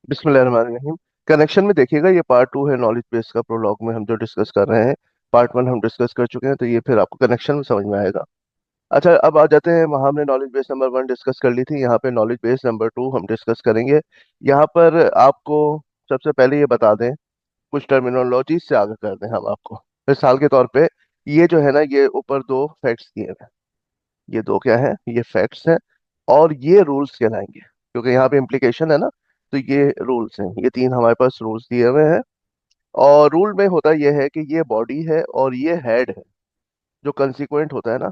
बिस्मिल्लाहिर्रहमानिर्रहीम। कनेक्शन में देखिएगा, ये पार्ट टू है नॉलेज बेस का। प्रोलॉग में हम जो डिस्कस कर रहे हैं, पार्ट वन हम डिस्कस कर चुके हैं, तो ये फिर आपको कनेक्शन में समझ में आएगा। अच्छा, अब आ जाते हैं, वहाँ हमने knowledge base number one discuss कर ली थी, यहाँ पे नॉलेज बेस नंबर टू हम डिस्कस करेंगे। यहाँ पर आपको सबसे पहले ये बता दें, कुछ टर्मिनोलॉजी से आगे कर दें हम आपको। मिसाल के तौर पे, ये जो है ना, ये ऊपर दो फैक्ट्स दिए हैं। ये दो क्या है? ये फैक्ट्स हैं, और ये रूल्स कहलाएंगे, क्योंकि यहाँ पे इम्प्लीकेशन है ना। तो ये रूल्स हैं, ये तीन हमारे पास रूल्स दिए हुए हैं। और रूल में होता यह है कि ये बॉडी है और ये हेड है। जो कंसिक्वेंट होता है ना,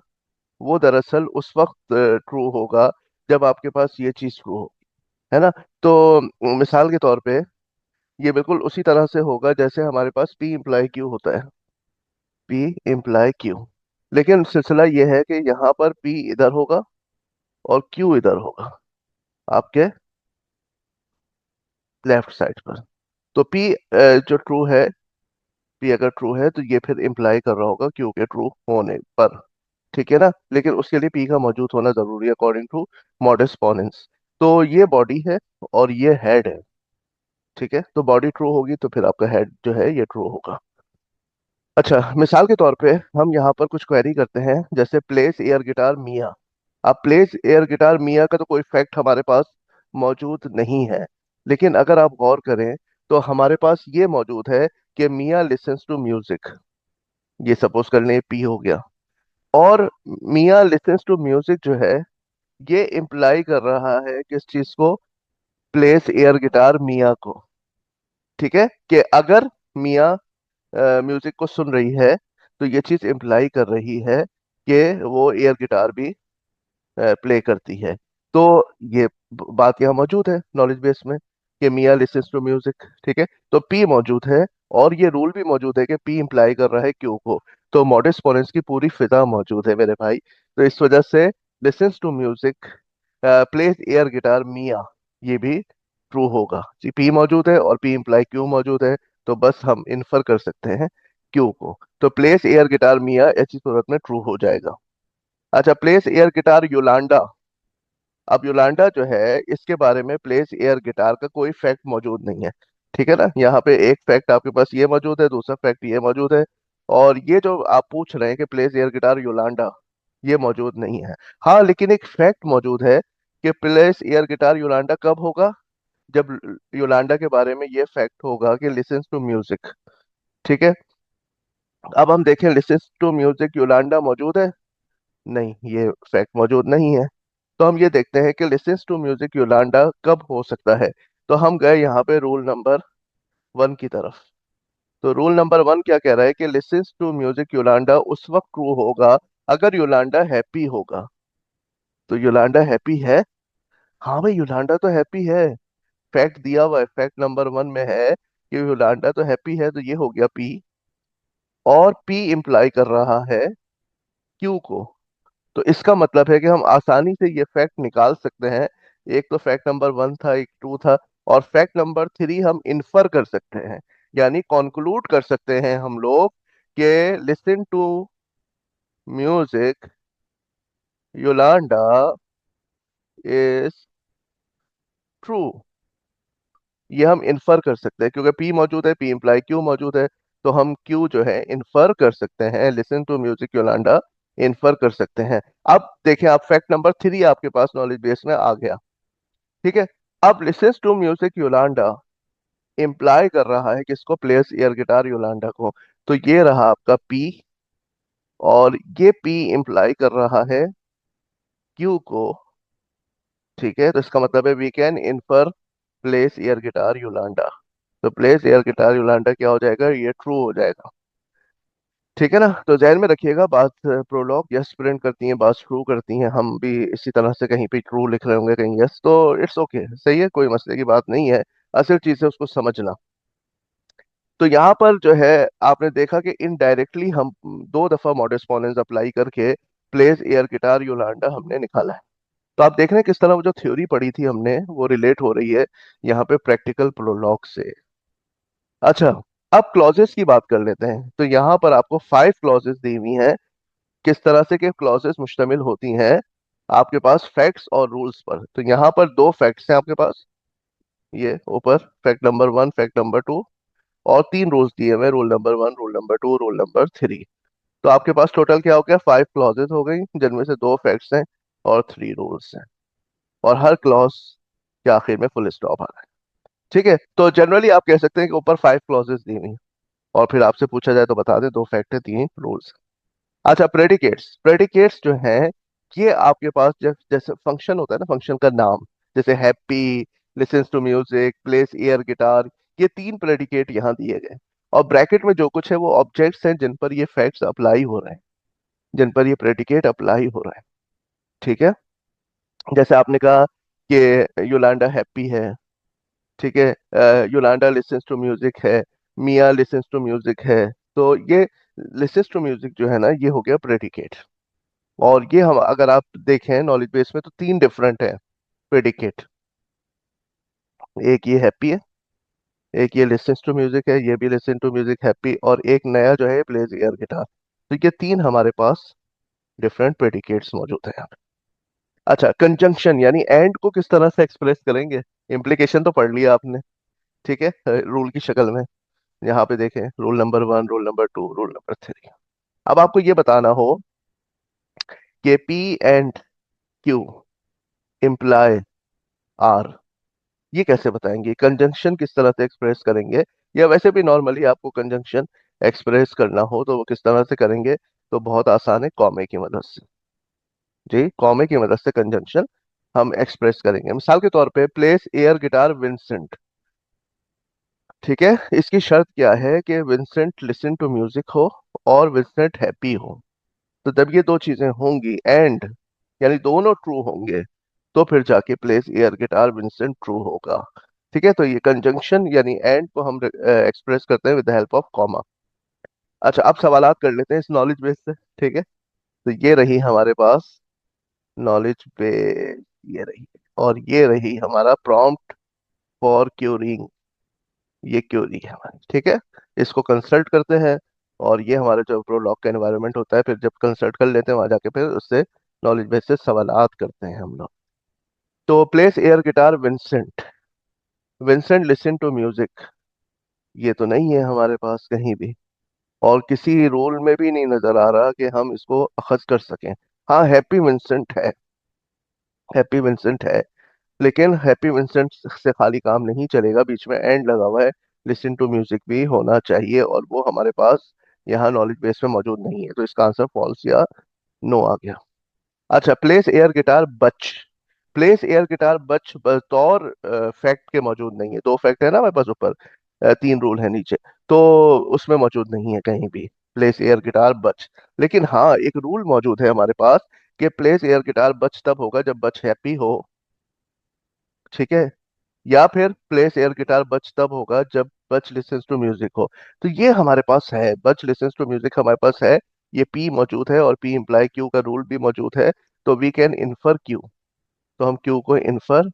वो दरअसल उस वक्त ट्रू होगा जब आपके पास ये चीज ट्रू हो, है ना। तो मिसाल के तौर पे, ये बिल्कुल उसी तरह से होगा जैसे हमारे पास पी इम्प्लाई क्यू होता है। P imply Q. लेकिन सिलसिला ये है कि यहाँ पर पी इधर होगा और क्यू इधर होगा, आपके लेफ्ट साइड पर। तो पी जो ट्रू है, पी अगर ट्रू है तो ये फिर इम्प्लाई कर रहा होगा क्यू के ट्रू होने पर। ठीक है ना। लेकिन उसके लिए पी का मौजूद होना जरूरी है, अकॉर्डिंग टू मॉडस पोनेंस। तो ये बॉडी है और ये हेड है। ठीक है, तो बॉडी ट्रू होगी तो फिर आपका हेड जो है ये ट्रू होगा। अच्छा, मिसाल के तौर पे हम यहाँ पर कुछ क्वेरी करते हैं, जैसे प्लेस एयर गिटार मिया। अब प्लेस एयर गिटार मिया का तो कोई फैक्ट हमारे पास मौजूद नहीं है। लेकिन अगर आप गौर करें, तो हमारे पास ये मौजूद है कि मिया लिसन्स टू म्यूजिक। ये सपोज कर लें पी हो गया। और मिया लिसन्स टू म्यूजिक जो है, ये इम्प्लाई कर रहा है किस चीज को? प्लेस एयर गिटार मिया को। ठीक है, कि अगर मिया म्यूजिक को सुन रही है, तो ये चीज इम्प्लाई कर रही है कि वो एयर गिटार भी प्ले करती है। तो ये बात यहाँ मौजूद है नॉलेज बेस में, कि मिया लिसन्स टू म्यूजिक। ठीक है, तो पी मौजूद है, और ये रूल भी मौजूद है कि पी इम्प्लाई कर रहा है क्यू को। तो मॉडस पोनेंस की पूरी फिजा मौजूद है मेरे भाई। तो इस वजह से listens to music, plays air guitar मिया, ये भी ट्रू होगा जी। पी मौजूद है और पी इम्प्लाई क्यू मौजूद है, तो बस हम इन्फर कर सकते हैं क्यू को। तो प्लेस एयर गिटार मिया ऐसी सूरत में ट्रू हो जाएगा। अच्छा, प्लेस एयर गिटार योलांडा। अब योलांडा जो है, इसके बारे में प्लेस एयर गिटार का कोई फैक्ट मौजूद नहीं है। ठीक है ना, यहाँ पे एक फैक्ट आपके पास ये मौजूद है, दूसरा फैक्ट ये मौजूद है। और ये जो आप पूछ रहे हैं कि प्लेस एयर गिटार योलांडा, ये मौजूद नहीं है। हाँ, लेकिन एक फैक्ट मौजूद है कि प्लेस एयर गिटार योलांडा कब होगा? जब योलांडा के बारे में ये फैक्ट होगा कि लिसन्स टू म्यूजिक। ठीक है, अब हम देखें, लिसन्स टू म्यूजिक योलांडा मौजूद है? नहीं, ये फैक्ट मौजूद नहीं है। तो हम ये देखते हैं कि लिसन्स टू म्यूजिक योलांडा कब हो सकता है। तो हम गए यहाँ पे रूल नंबर वन की तरफ। तो रूल नंबर वन क्या कह रहा है कि लिसन्स टू म्यूजिक योलांडा उस वक्त ट्रू होगा अगर योलांडा हैप्पी होगा। तो योलांडा हैप्पी है? हाँ भाई, योलांडा तो हैप्पी है। फैक्ट दिया हुआ है, फैक्ट नंबर वन में है कि योलांडा तो हैप्पी है, तो ये हो गया पी। और पी इम्प्लाई कर रहा है क्यू को। तो इसका मतलब है कि हम आसानी से ये फैक्ट निकाल सकते हैं। एक तो फैक्ट नंबर वन था, एक टू था, और फैक्ट नंबर थ्री हम इन्फर कर सकते हैं, यानी कॉन्क्लूड कर सकते हैं हम लोग कि listen to music Yolanda is true. ये हम इन्फर कर सकते हैं, क्योंकि पी मौजूद है, पी इम्प्लाई क्यू मौजूद है। तो हम क्यू जो है इन्फर कर सकते हैं, listen to music Yolanda infer कर सकते हैं। अब देखें, आप फैक्ट नंबर थ्री आपके पास नॉलेज बेस में आ गया। ठीक है, अब listens to music Yolanda imply कर रहा है किसको? प्लेयर्स एयर गिटार योलांडा को। तो ये रहा आपका पी, और ये पी इम्प्लाई कर रहा है क्यू को। ठीक है, तो इसका मतलब है we can infer plays air guitar Yolanda. तो प्लेस एयर गिटार योलांडा क्या हो जाएगा? ये ट्रू हो जाएगा। ठीक है ना। तो ध्यान में रखिएगा, बात प्रोलॉग यस प्रिंट करती हैं, बात ट्रू करती हैं। हम भी इसी तरह से कहीं पे ट्रू लिख रहे होंगे, कहीं यस, तो इट्स ओके, सही है, कोई मसले की बात नहीं है। असल चीज है उसको समझना। तो यहाँ पर जो है, आपने देखा कि इनडायरेक्टली हम दो दफा मॉडस पोनेंस अप्लाई करके प्लेस एयर गिटार योलांडा हमने निकाला है। तो आप देख रहे हैं किस तरह वो जो थ्योरी पढ़ी थी हमने, वो रिलेट हो रही है यहाँ पे प्रैक्टिकल प्रोलॉग से। अच्छा, अब क्लॉजेस की बात कर लेते हैं। तो यहाँ पर आपको फाइव क्लॉजेस दी हुई हैं। किस तरह से कि क्लॉजेस मुश्तमिल होती हैं आपके पास फैक्ट्स और रूल्स पर। तो यहाँ पर दो फैक्ट्स हैं आपके पास, ये ऊपर फैक्ट नंबर 1, फैक्ट नंबर 2, और 3 रूल्स दिए हुए, rule number 1, rule number 2, rule number 3। तो आपके पास टोटल क्या हो गया, 5 क्लॉजेज हो गई, जिनमें से 2 फैक्ट्स हैं और 3 रूल्स हैं। और हर क्लॉज के आखिर में फुल स्टॉप आ रहा है। ठीक है, तो जनरली आप कह सकते हैं कि ऊपर 5 क्लॉजेज दी हुई हैं, और फिर आपसे पूछा जाए तो बता दें 2 फैक्ट है, 3 रूल्स। अच्छा, प्रेडिकेट्स, प्रेडिकेट्स जो हैं, ये आपके पास जब जैसे फंक्शन होता है ना, फंक्शन का नाम, जैसे happy, listens to music, plays air guitar, ये 3 प्रेडिकेट यहाँ दिए गए। और ब्रैकेट में जो कुछ है वो ऑब्जेक्ट्स हैं जिन पर ये फैक्ट्स अप्लाई हो रहे हैं, जिन पर ये प्रेडिकेट अप्लाई हो रहे हैं। ठीक है, जैसे आपने कहा कि योलांडा हैप्पी है। ठीक है, योलांडा लिसन्स टू म्यूजिक है, मिया लिसन्स टू म्यूजिक है। तो ये लिसन्स टू म्यूजिक जो है ना, ये हो गया प्रेडिकेट। और ये हम अगर आप देखें नॉलेज बेस में तो 3 डिफरेंट है प्रेडिकेट। एक ये हैप्पी है, एक ये लिसन्स टू म्यूजिक है, ये भी लिसन टू म्यूजिक हैप्पी, और एक नया जो है प्लेज एयर गिटार। तो ये 3 हमारे पास डिफरेंट प्रेडिकेट्स मौजूद है यहाँ पे। अच्छा, कंजंक्शन यानी एंड को किस तरह से एक्सप्रेस करेंगे, इम्प्लीकेशन तो पढ़ लिया आपने। ठीक है, रूल की शक्ल में यहाँ पे देखें, rule number 1, rule number 2, rule number 3। अब आपको ये बताना हो कि P and Q imply R, ये कैसे बताएंगे, कंजंक्शन किस तरह से एक्सप्रेस करेंगे, या वैसे भी नॉर्मली आपको कंजंक्शन एक्सप्रेस करना हो तो वो किस तरह से करेंगे। तो बहुत आसान है, कॉमे की मदद से। जी, कॉमे की मदद से कंजंक्शन हम एक्सप्रेस करेंगे। मिसाल के तौर पे प्लेस एयर गिटार विंसेंट। ठीक है, इसकी शर्त क्या है कि विंसेंट लिसन टू म्यूजिक हो और विंसेंट हैप्पी हो। तो जब ये 2 चीजें होंगी एंड, यानी दोनों ट्रू होंगे, तो फिर जाके place air guitar Vincent true होगा। ठीक है, तो ये कंजंक्शन यानी एंड को हम एक्सप्रेस करते हैं with the help of comma. अच्छा, अब सवालात कर लेते हैं इस नॉलेज बेस से। ठीक है, तो ये रही हमारे पास नॉलेज बेस, ये रही, और ये रही हमारा प्रॉम्प्ट फॉर क्यूरिंग, ये क्यूरी है हमारी। ठीक है, इसको कंसल्ट करते हैं, और ये हमारा जो प्रोलॉग का एनवायरनमेंट होता है, फिर जब कंसल्ट कर लेते हैं वहां जाके फिर उससे नॉलेज बेस से सवालात करते हैं हम लोग। तो plays air guitar Vincent, Vincent listen to music, ये तो नहीं है हमारे पास कहीं भी, और किसी रूल में भी नहीं नजर आ रहा कि हम इसको अखज कर सकें। हाँ, हैप्पी विंसेंट है, हैप्पी विंसेंट है, लेकिन हैप्पी विंसेंट से खाली काम नहीं चलेगा, बीच में एंड लगा हुआ है, लिसन टू म्यूजिक भी होना चाहिए, और वो हमारे पास यहाँ नॉलेज बेस में मौजूद नहीं है। तो इसका आंसर फॉल्स या नो आ गया। अच्छा, प्लेस एयर गिटार बच, प्लेस एयर गिटार बच बतौर फैक्ट के मौजूद नहीं है। 2 फैक्ट है ना हमारे पास ऊपर, 3 रूल है नीचे, तो उसमें मौजूद नहीं है कहीं भी प्लेस एयर गिटार बच। लेकिन हाँ, एक रूल मौजूद है हमारे पास कि प्लेस एयर गिटार बच तब होगा जब बच हैप्पी हो। ठीक है, या फिर प्लेस एयर गिटार बच तब होगा जब बच लिसन्स टू म्यूजिक हो। तो ये हमारे पास है, बच लिसन्स टू म्यूजिक हमारे पास है, ये पी मौजूद है, और पी इम्प्लाई क्यू का रूल भी मौजूद है। तो वी कैन इन्फर क्यू, तो हम क्यू को इन्फर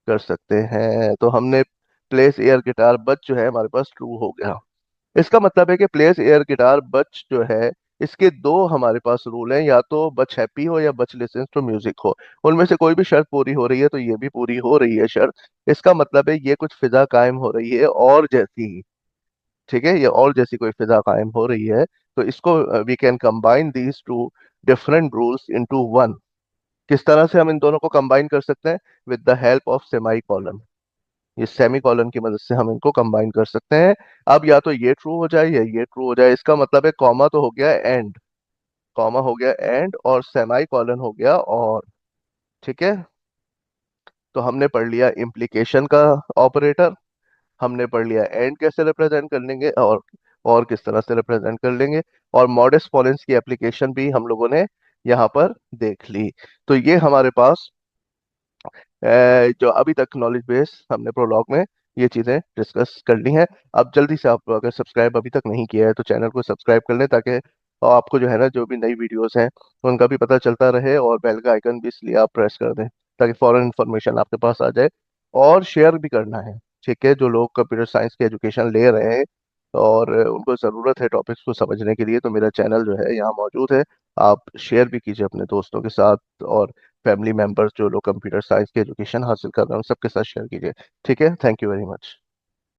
कर सकते हैं। तो हमने प्लेस एयर गिटार बच जो है हमारे पास ट्रू हो गया। इसका मतलब है कि प्लेस एयर गिटार बच जो है, इसके 2 हमारे पास रूल हैं, या तो बच हैप्पी हो या बच लिसन्स टू म्यूजिक हो। उनमें से कोई भी शर्त पूरी हो रही है तो ये भी पूरी हो रही है शर्त। इसका मतलब है ये कुछ फिजा कायम हो रही है और जैसी ही। ठीक है, ये और जैसी कोई फिजा कायम हो रही है। तो इसको we can combine these two different rules into one. किस तरह से हम इन दोनों को कंबाइन कर सकते हैं, with the help of सेमाई colon. ये सेमी कॉलन की मदद से हम इनको कंबाइन कर सकते हैं। अब या तो ये ट्रू हो जाए या ये ट्रू हो जाए। इसका मतलब है कॉमा तो हो गया एंड, कॉमा हो गया एंड, और सेमाई कॉलन हो गया और। ठीक है, तो हमने पढ़ लिया इम्प्लीकेशन का ऑपरेटर, हमने पढ़ लिया एंड कैसे रिप्रेजेंट कर लेंगे, और किस तरह से रिप्रेजेंट कर लेंगे, और मॉडस पोलेंस की एप्लीकेशन भी हम लोगों ने यहाँ पर देख ली। तो ये हमारे पास जो अभी तक नॉलेज बेस हमने प्रोलॉग में ये चीजें डिस्कस कर ली हैं। अब जल्दी से आप अगर सब्सक्राइब अभी तक नहीं किया है तो चैनल को सब्सक्राइब कर लें, ताकि आपको जो है ना जो भी नई वीडियोस हैं उनका भी पता चलता रहे, और बेल का आइकन भी इसलिए आप प्रेस कर दें ताकि फॉरेन इन्फॉर्मेशन आपके पास आ जाए। और शेयर भी करना है। ठीक है, जो लोग कंप्यूटर साइंस की एजुकेशन ले रहे हैं और उनको ज़रूरत है टॉपिक्स को समझने के लिए, तो मेरा चैनल जो है यहाँ मौजूद है। आप शेयर भी कीजिए अपने दोस्तों के साथ, और फैमिली मेंबर्स जो लोग कंप्यूटर साइंस की एजुकेशन हासिल कर रहे हैं उन सबके साथ शेयर कीजिए। ठीक है, थैंक यू वेरी मच।